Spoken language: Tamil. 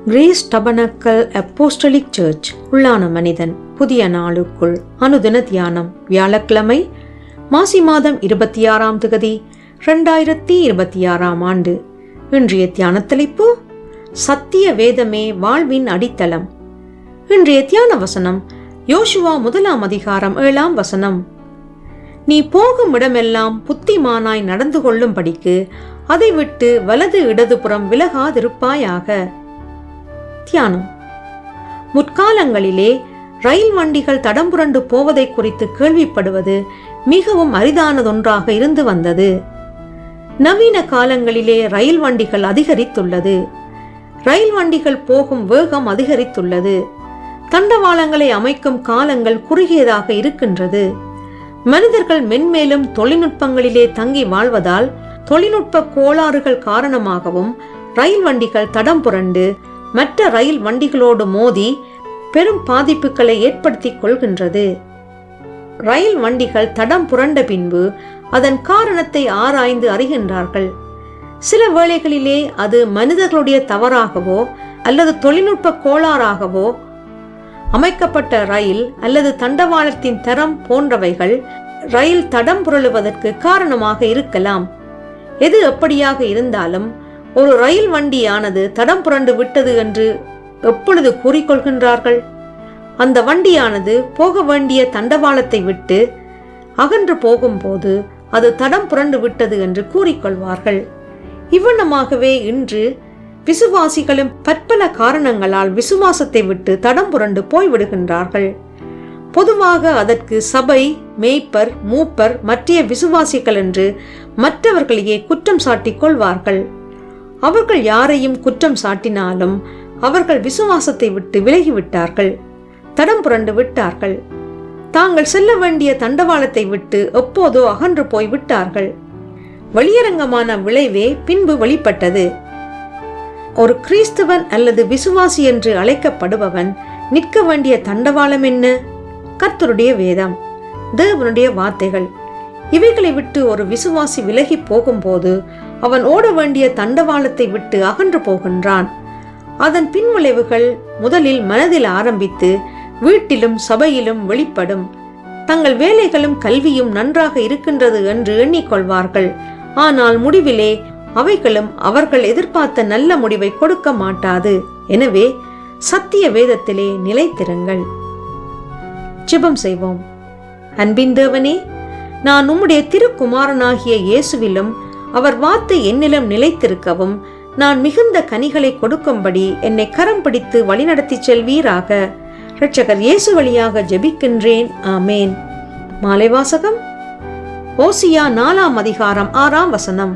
கிரேஸ் டபனக்கல் அப்போஸ்டலிக் சர்ச் உள்ளான மனிதன் புதிய நாளுக்குள் அனுதின தியானம் வியாழக்கிழமை மாசி மாதம் 26ஆம் திகதி 2026ஆம் ஆண்டு. இன்றைய தியான தலைப்பு சத்திய வேதமே வாழ்வின் அடித்தளம். இன்றைய தியான வசனம் யோசுவா 1ஆம் அதிகாரம் 7ஆம் வசனம். நீ போகும் இடமெல்லாம் புத்திமானாய் நடந்து கொள்ளும்படிக்கு அதை விட்டு வலது இடதுபுறம் விலகாதிருப்பாயாக. தியானம். முற்காலங்களிலே ரயில் வண்டிகள் தடம் புரண்டு போவதை குறித்து கேள்விப்படுவது மிகவும் அரிதானதொன்றாக இருந்து வந்தது. நவீன காலங்களிலே ரயில் வண்டிகள் அதிகரித்துள்ளது. ரயில் வண்டிகள் போகும் வேகம் அதிகரித்துள்ளது. தண்டவாளங்களை அமைக்கும் காலங்கள் குறுகியதாக இருக்கின்றது. மனிதர்கள் மென்மேலும் தொழில்நுட்பங்களிலே தங்கி வாழ்வதால் தொழில்நுட்ப கோளாறுகள் காரணமாகவும் ரயில் வண்டிகள் தடம் புரண்டு மற்ற ரயில் வண்டிகளோடு மோதி பெரும் பாதிப்புகளை ஏற்படுத்திக் கொள்கின்றது. ரயில் வண்டிகள் தடம் புரண்ட பின்பு அதன் காரணத்தை ஆராய்ந்து அறிகின்றார்கள். சில வேளைகளிலே அது மனிதர்களுடைய தவறாகவோ அல்லது தொழில்நுட்ப கோளாறாகவோ அமைக்கப்பட்ட ரயில் அல்லது தண்டவாளத்தின் தரம் போன்றவைகள் ரயில் தடம் புரளுவதற்கு காரணமாக இருக்கலாம். எது எப்படியாக இருந்தாலும் ஒரு ரயில் வண்டியானது தடம் புரண்டு விட்டது என்று எப்பொழுது கூறிக்கொள்கின்றார்கள்? அந்த வண்டியானது போக வேண்டிய தண்டவாளத்தை விட்டு அகன்று போகும்போது அது தடம் புரண்டு விட்டது என்று கூறிக்கொள்வார்கள். இவ்வண்ணமாகவே இன்று விசுவாசிகளும் பற்பல காரணங்களால் விசுவாசத்தை விட்டு தடம் புரண்டு போய்விடுகின்றார்கள். பொதுவாக அதற்கு சபை, மேய்ப்பர், மூப்பர், மற்ற விசுவாசிகள் என்று மற்றவர்களையே குற்றம் சாட்டிக் கொள்வார்கள். அவர்கள் யாரையும் குற்றம் சாட்டினாலும் அவர்கள் விசுவாசத்தை விட்டு விலகிவிட்டார்கள், தடம் புரண்டு விட்டார்கள். தாங்கள் செல்ல வேண்டிய தண்டவாளத்தை விட்டு எப்போதோ அகன்று போய் விட்டார்கள். வெளியரங்கமான விளைவே பின்பு வெளிப்பட்டது. ஒரு கிறிஸ்தவன் அல்லது விசுவாசி என்று அழைக்கப்படுபவன் நிற்க வேண்டிய தண்டவாளம் என்ன? கர்த்தருடைய வேதம், தேவனுடைய வார்த்தைகள். இவைகளை விட்டு ஒரு விசுவாசி விலகி போகும்போது அவன் ஓட வேண்டிய தண்டவாளத்தை விட்டு அகன்று போகின்றான். அதன் பின்விளைவுகள் முதலில் மனதில் ஆரம்பித்து வீட்டிலும் சபையிலும் வெளிப்படும். தங்கள் வேலைகளும் கல்வியும் நன்றாக இருக்கின்றது என்று எண்ணிக்கொள்வார்கள். ஆனால் முடிவிலே அவைகளும் அவர்கள் எதிர்பார்த்த நல்ல முடிவை கொடுக்க மாட்டாது. எனவே சத்திய வேதத்திலே நிலைத்திருங்கள். ஜெபம் செய்வோம். அன்பின் தேவனே, நான் உம்முடைய திருக்குமாரனாகிய இயேசுவிலும் அவர் வார்த்தை என்னிலும் நிலைத்திருக்கவும் நான் மிகுந்த கனிகளை கொடுக்கும்படி என்னை கரம் பிடித்து வழிநடத்தி செல்வீராக. இரட்சகர் இயேசு வழியாக ஜெபிக்கின்றேன். ஆமேன். மாலை வாசகம். ஓசியா 4ஆம் அதிகாரம் 6ஆம் வசனம்.